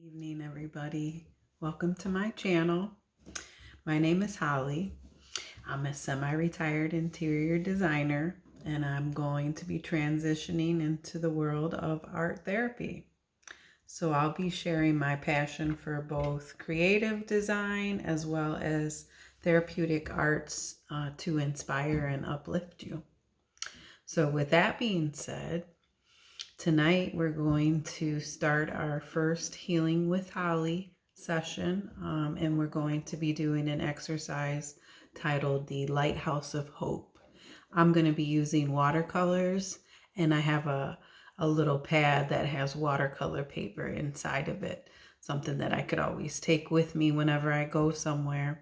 Evening, everybody. Welcome to my channel. My name is Holly. I'm a semi-retired interior designer, and I'm going to be transitioning into the world of art therapy. So I'll be sharing my passion for both creative design as well as therapeutic arts to inspire and uplift you. So with that being said, tonight we're going to start our first Healing with Holly session, and we're going to be doing an exercise titled the Lighthouse of Hope. I'm going to be using watercolors, and I have a little pad that has watercolor paper inside of it, something that I could always take with me whenever I go somewhere.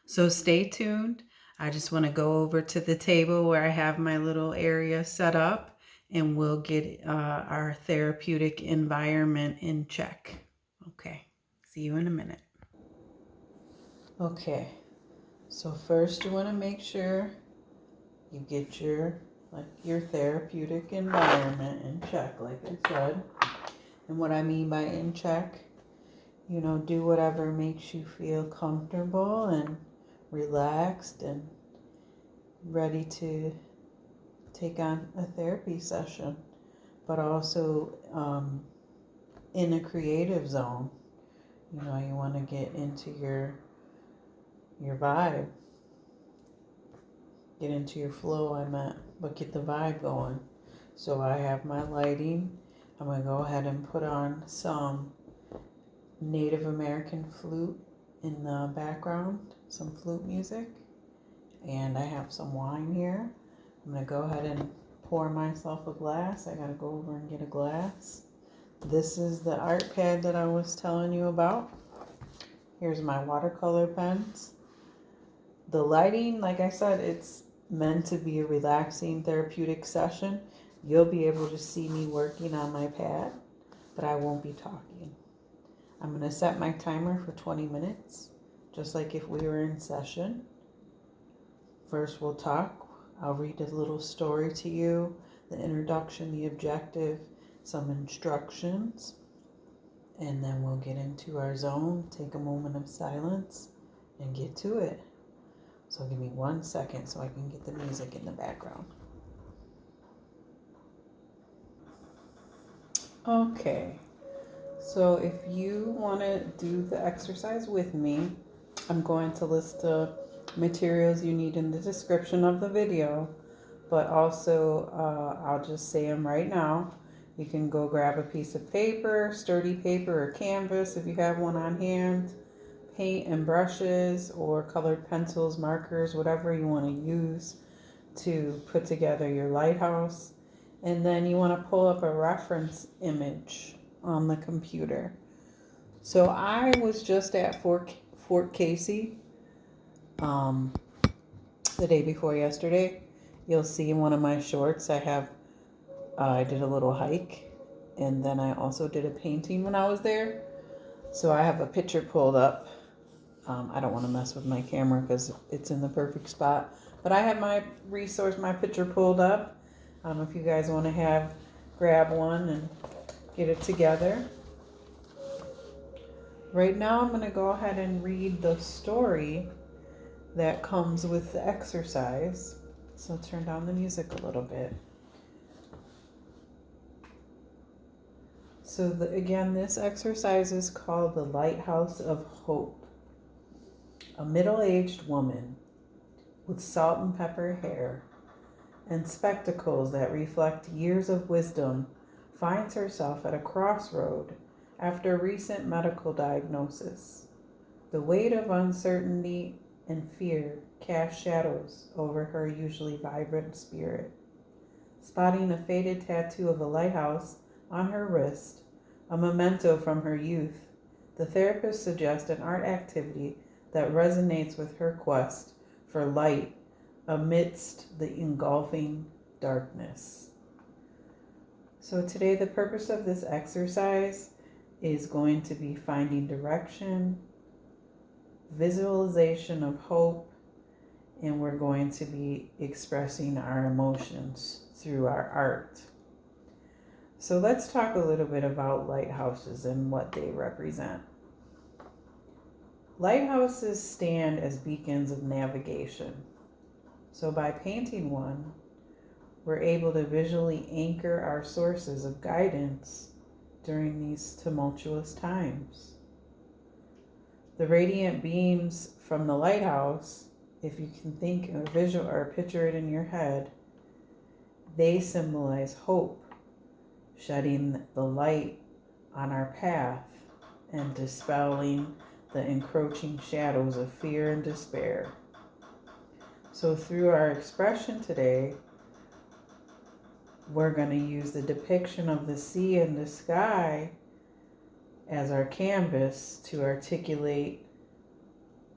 So stay tuned. I just want to go over to the table where I have my little area set up, and we'll get our therapeutic environment in check. Okay, see you in a minute. Okay, so first you want to make sure you get your therapeutic environment in check, like I said. And what I mean by in check, do whatever makes you feel comfortable and relaxed and ready to take on a therapy session, but also in a creative zone. You want to get into your vibe, get into your flow, but get the vibe going. So I have my lighting. I'm going to go ahead and put on some Native American flute in the background, some flute music. And I have some wine here. I'm going to go ahead and pour myself a glass. I got to go over and get a glass. This is the art pad that I was telling you about. Here's my watercolor pens. The lighting, like I said, it's meant to be a relaxing therapeutic session. You'll be able to see me working on my pad, but I won't be talking. I'm going to set my timer for 20 minutes, just like if we were in session. First we'll talk. I'll read a little story to you, the introduction, the objective, some instructions, and then we'll get into our zone, take a moment of silence, and get to it. So give me 1 second so I can get the music in the background. Okay, so if you want to do the exercise with me, I'm going to list the materials you need in the description of the video, but also I'll just say them right now. You can go grab a piece of paper, sturdy paper or canvas if you have one on hand, paint and brushes or colored pencils, markers, whatever you want to use to put together your lighthouse. And then you want to pull up a reference image on the computer. So I was just at Fort Casey the day before yesterday. You'll see in one of my shorts I did a little hike, and then I also did a painting when I was there. So I have a picture pulled up. I don't want to mess with my camera because it's in the perfect spot, but I have my picture pulled up. If you guys want to grab one and get it together. Right now I'm going to go ahead and read the story that comes with the exercise. So turn down the music a little bit. So again, this exercise is called the Lighthouse of Hope. A middle-aged woman with salt and pepper hair and spectacles that reflect years of wisdom finds herself at a crossroad after a recent medical diagnosis. The weight of uncertainty and fear cast shadows over her usually vibrant spirit. Spotting a faded tattoo of a lighthouse on her wrist, a memento from her youth, the therapist suggests an art activity that resonates with her quest for light amidst the engulfing darkness. So today the purpose of this exercise is going to be finding direction, visualization of hope, and we're going to be expressing our emotions through our art. So let's talk a little bit about lighthouses and what they represent. Lighthouses stand as beacons of navigation. So by painting one, we're able to visually anchor our sources of guidance during these tumultuous times. The radiant beams from the lighthouse, if you can think of a visual or picture it in your head, they symbolize hope, shedding the light on our path and dispelling the encroaching shadows of fear and despair. So through our expression today, we're going to use the depiction of the sea and the sky as our canvas to articulate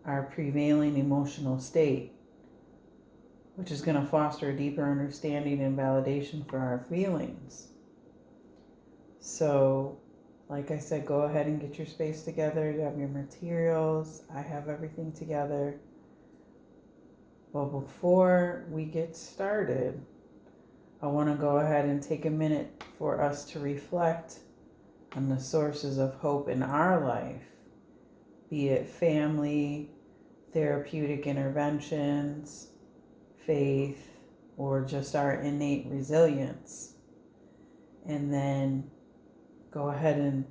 our prevailing emotional state, which is going to foster a deeper understanding and validation for our feelings. So, like I said, go ahead and get your space together. You have your materials. I have everything together. But before we get started, I want to go ahead and take a minute for us to reflect on the sources of hope in our life, be it family, therapeutic interventions, faith, or just our innate resilience. And then go ahead and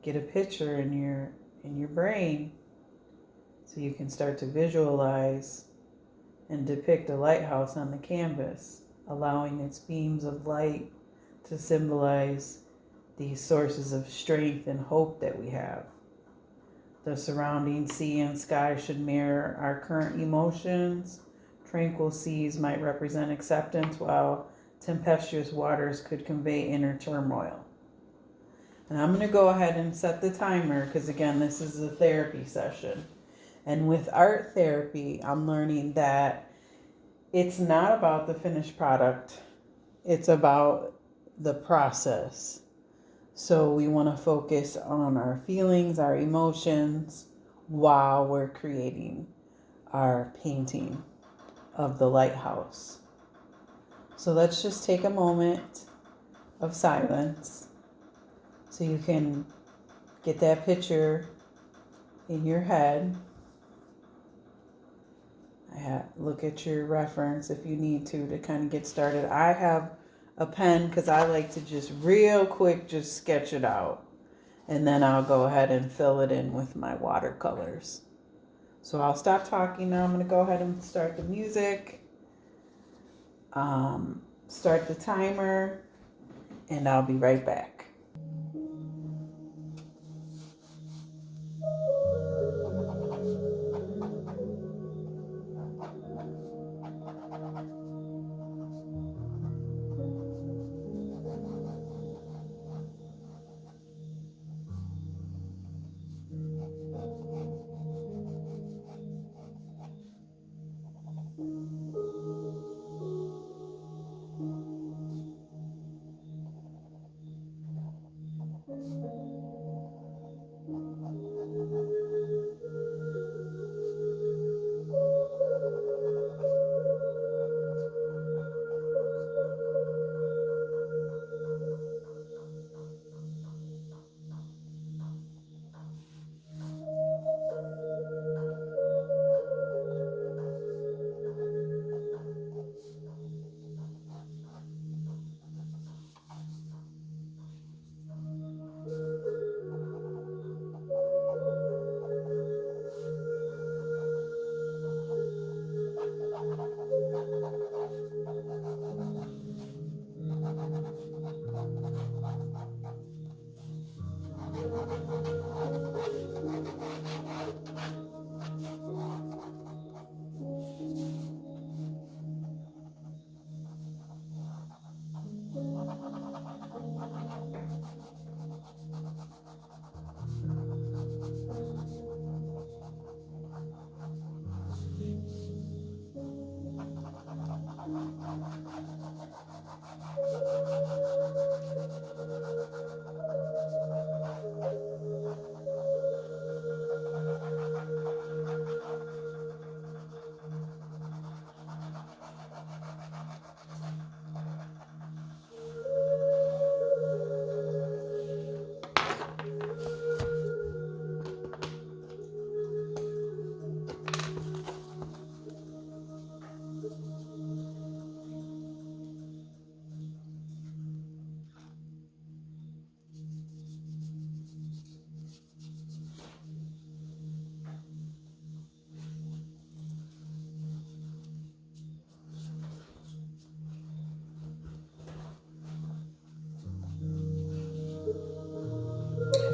get a picture in your brain so you can start to visualize and depict a lighthouse on the canvas, allowing its beams of light to symbolize these sources of strength and hope that we have. The surrounding sea and sky should mirror our current emotions. Tranquil seas might represent acceptance, while tempestuous waters could convey inner turmoil. And I'm going to go ahead and set the timer because, again, this is a therapy session. And with art therapy, I'm learning that it's not about the finished product. It's about the process. So we want to focus on our feelings, our emotions, while we're creating our painting of the lighthouse. So let's just take a moment of silence so you can get that picture in your head. Look at your reference if you need to kind of get started. I have a pen because I like to just real quick just sketch it out. And then I'll go ahead and fill it in with my watercolors. So I'll stop talking now. I'm going to go ahead and start the music. Start the timer. And I'll be right back.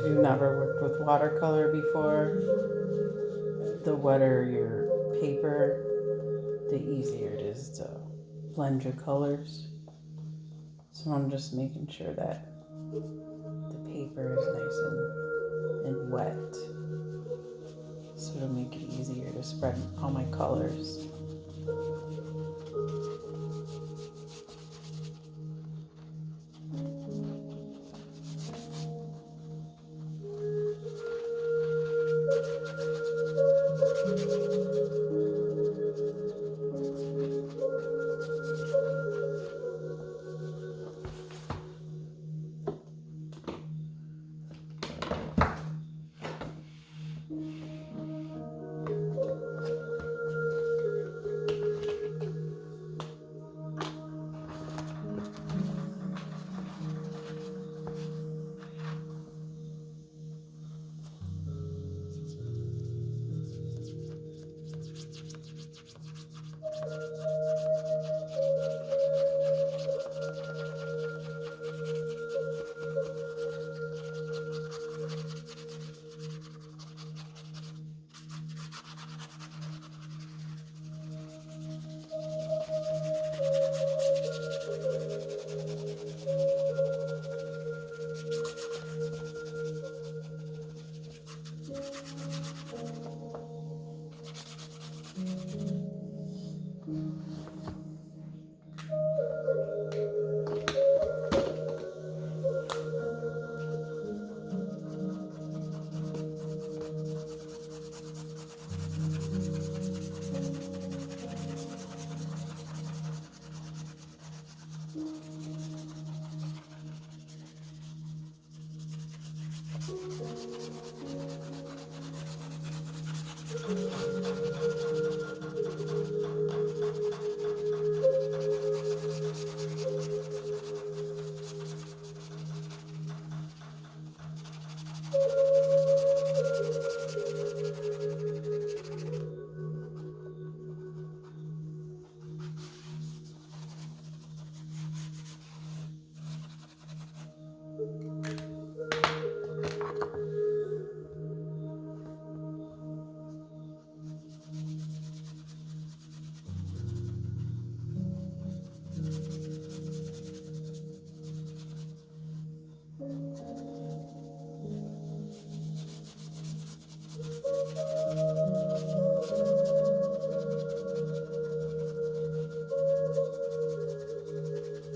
you've never worked with watercolor before, the wetter your paper, the easier it is to blend your colors. So I'm just making sure that the paper is nice and wet. So it'll make it easier to spread all my colors.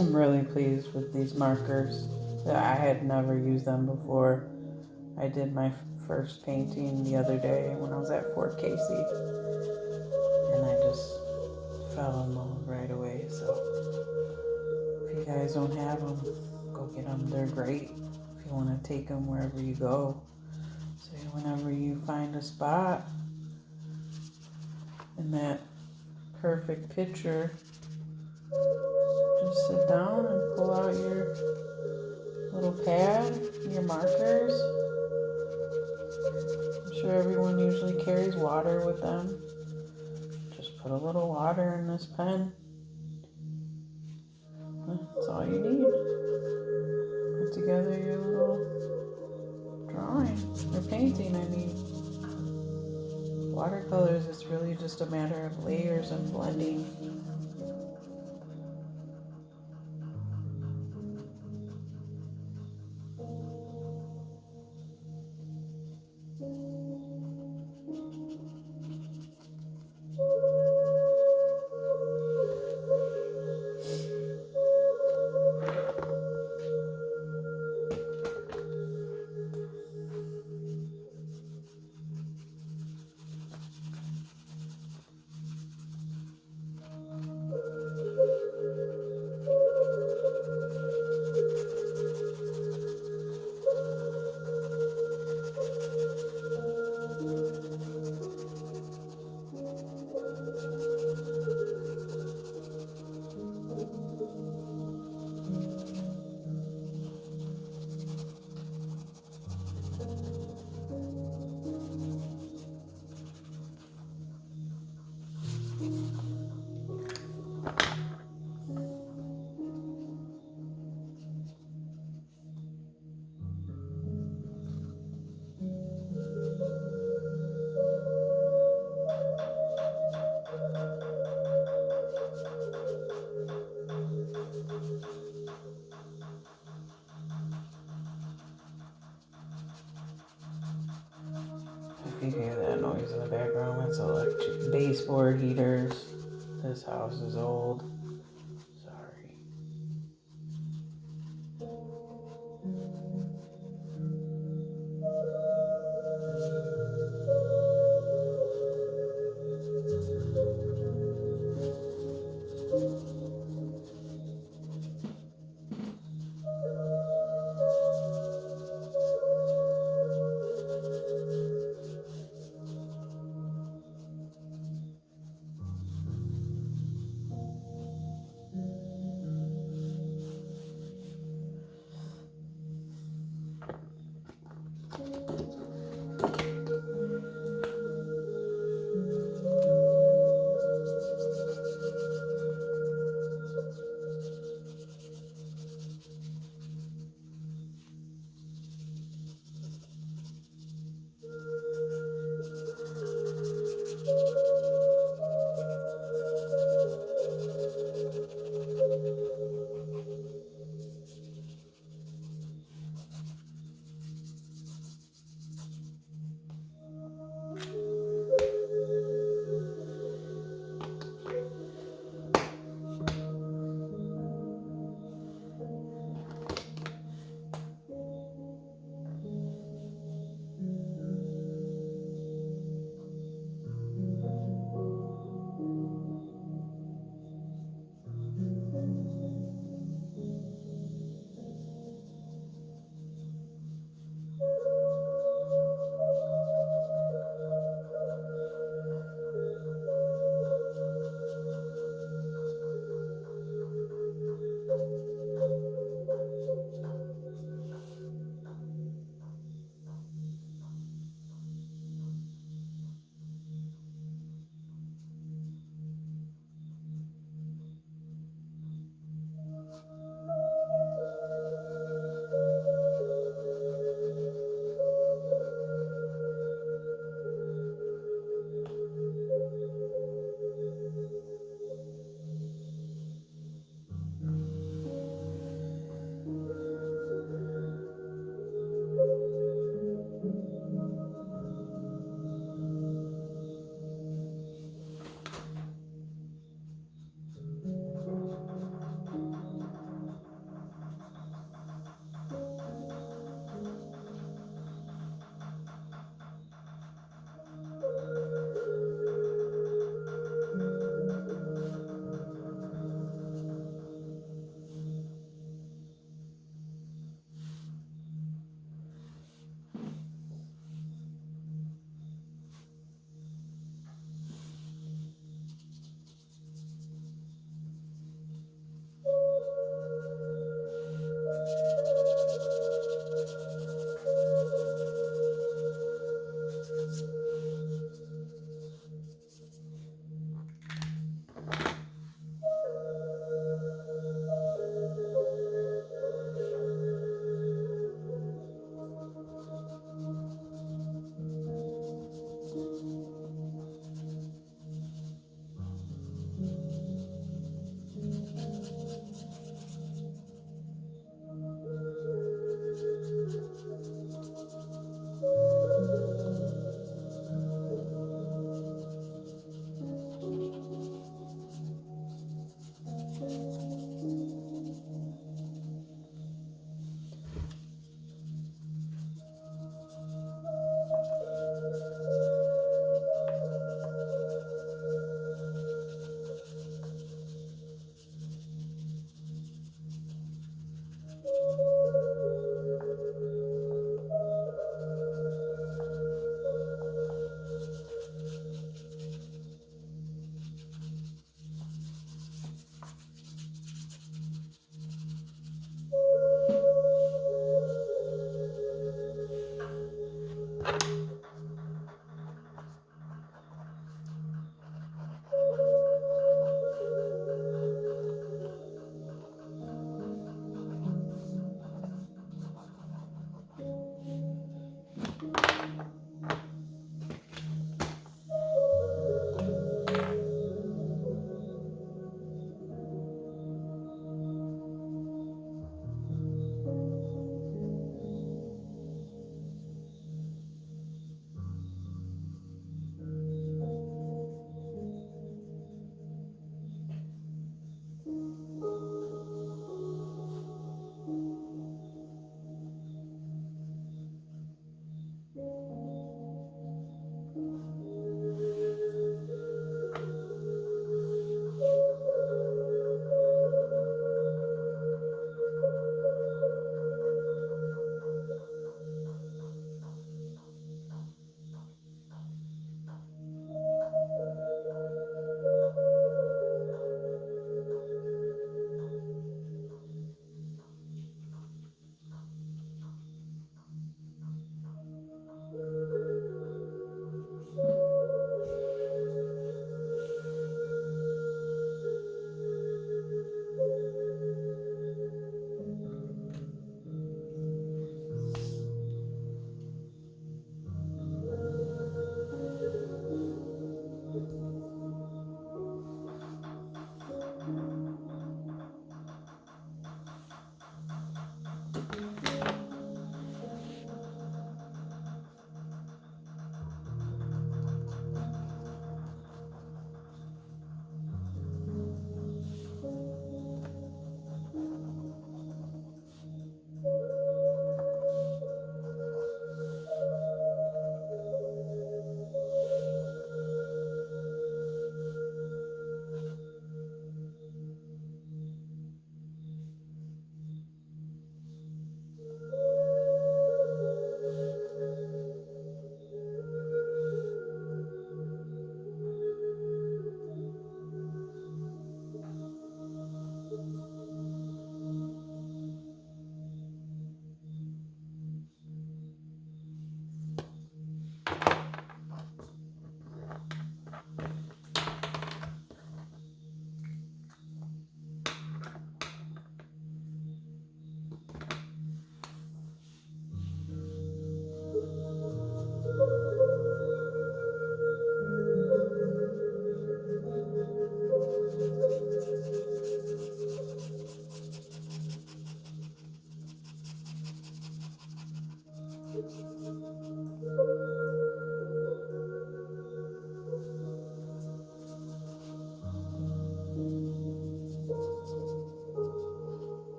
I'm really pleased with these markers. I had never used them before. I did my first painting the other day when I was at Fort Casey, and I just fell in love right away. So if you guys don't have them, go get them. They're great if you want to take them wherever you go. So whenever you find a spot in that perfect picture, just sit down and pull out your little pad, your markers. I'm sure everyone usually carries water with them. Just put a little water in this pen. That's all you need. Put together your little drawing, or painting, I mean. Watercolors, it's really just a matter of layers and blending. If you hear that noise in the background, that's electric baseboard heaters. This house is old. Sorry.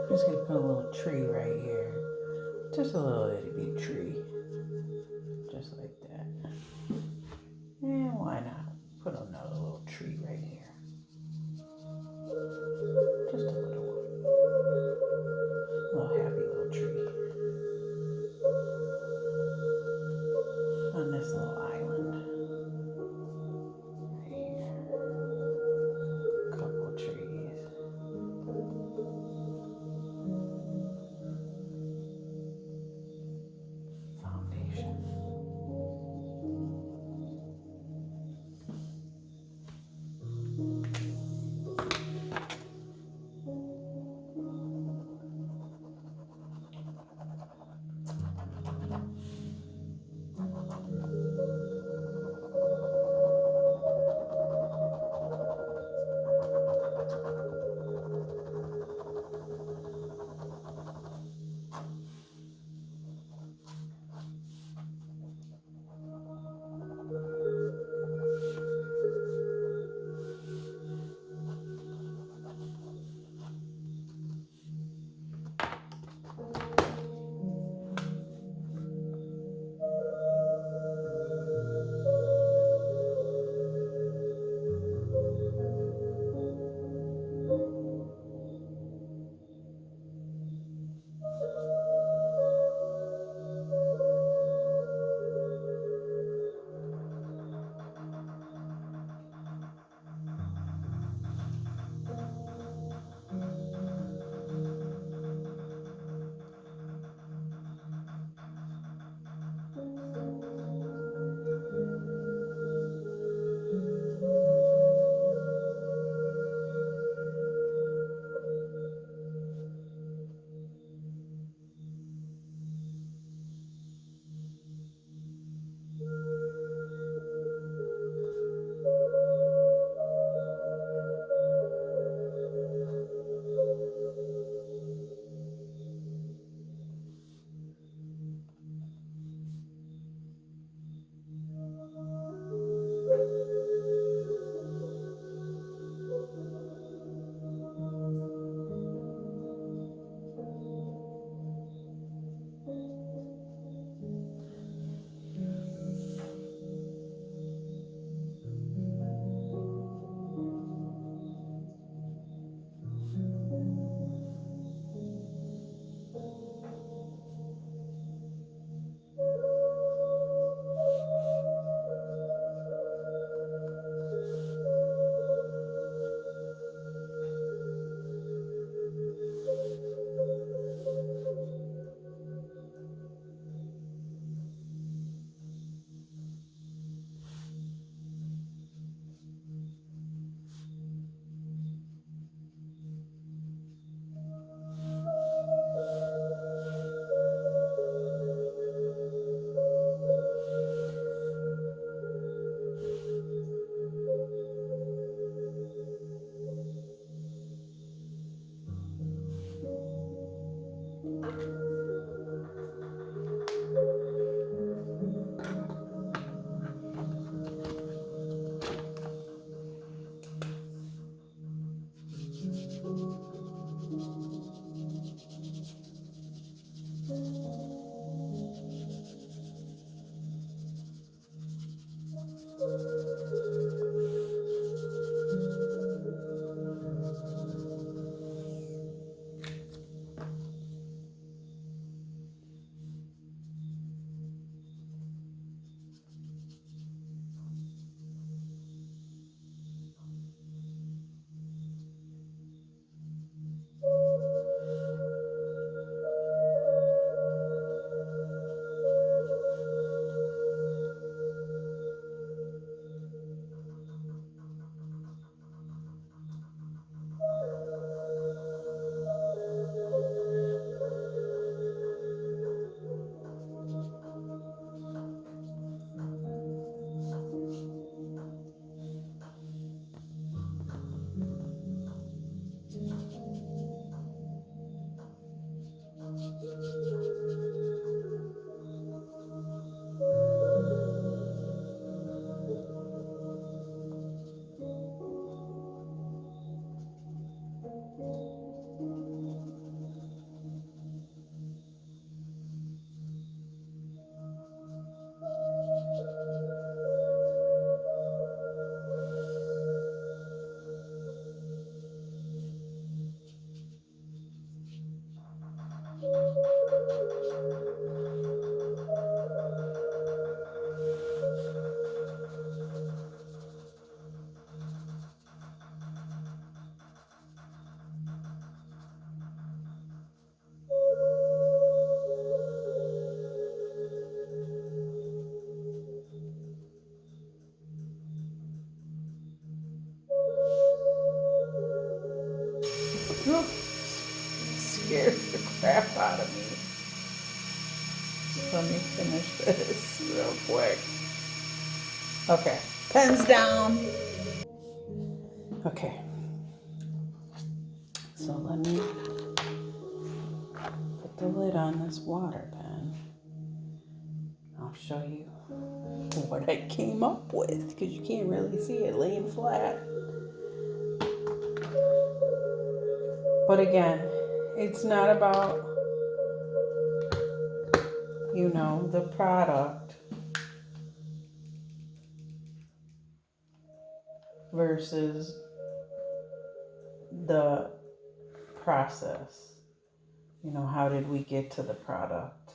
I'm just gonna put a little tree right here. Just a little itty bitty tree. Just like that. And why not? Put another little tree right here. Just a little one. Little happy little tree. On this little island. Right here. Couple trees. me finish this real quick. Okay, pens down. Okay, so let me put the lid on this water pen. I'll show you what I came up with because you can't really see it laying flat. But again, it's not about, the product versus the process. How did we get to the product?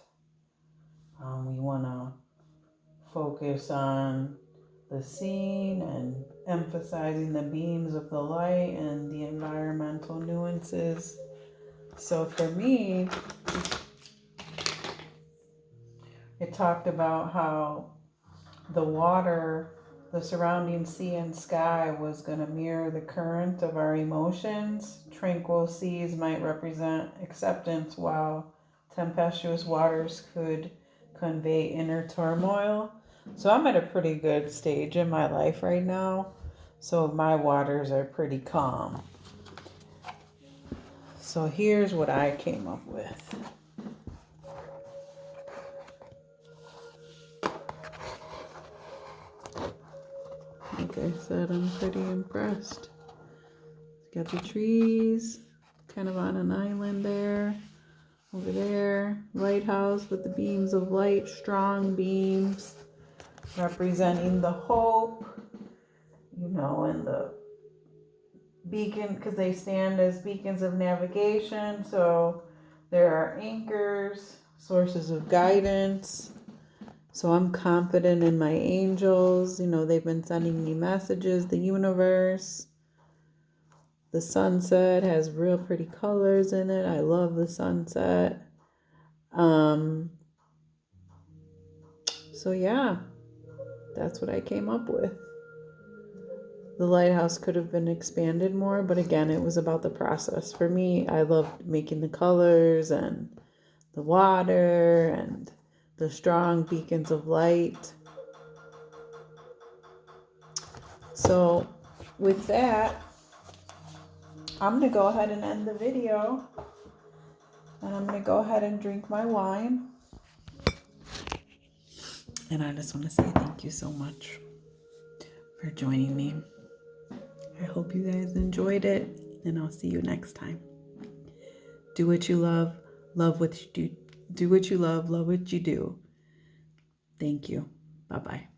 We want to focus on the scene and emphasizing the beams of the light and the environmental nuances. So for me, it talked about how the water, the surrounding sea and sky was going to mirror the current of our emotions. Tranquil seas might represent acceptance, while tempestuous waters could convey inner turmoil. So I'm at a pretty good stage in my life right now. So my waters are pretty calm. So here's what I came up with. Like I said, I'm pretty impressed. Got the trees, kind of on an island there. Over there, lighthouse with the beams of light, strong beams, representing the hope, and the beacon, because they stand as beacons of navigation. So there are anchors, sources of guidance. So I'm confident in my angels. They've been sending me messages, the universe. The sunset has real pretty colors in it. I love the sunset. So yeah, that's what I came up with. The lighthouse could have been expanded more, but again, it was about the process. For me, I loved making the colors and the water and the strong beacons of light. So with that, I'm going to go ahead and end the video. And I'm going to go ahead and drink my wine. And I just want to say thank you so much for joining me. I hope you guys enjoyed it, and I'll see you next time. Do what you love what you do. Do what you love what you do. Thank you. Bye-bye.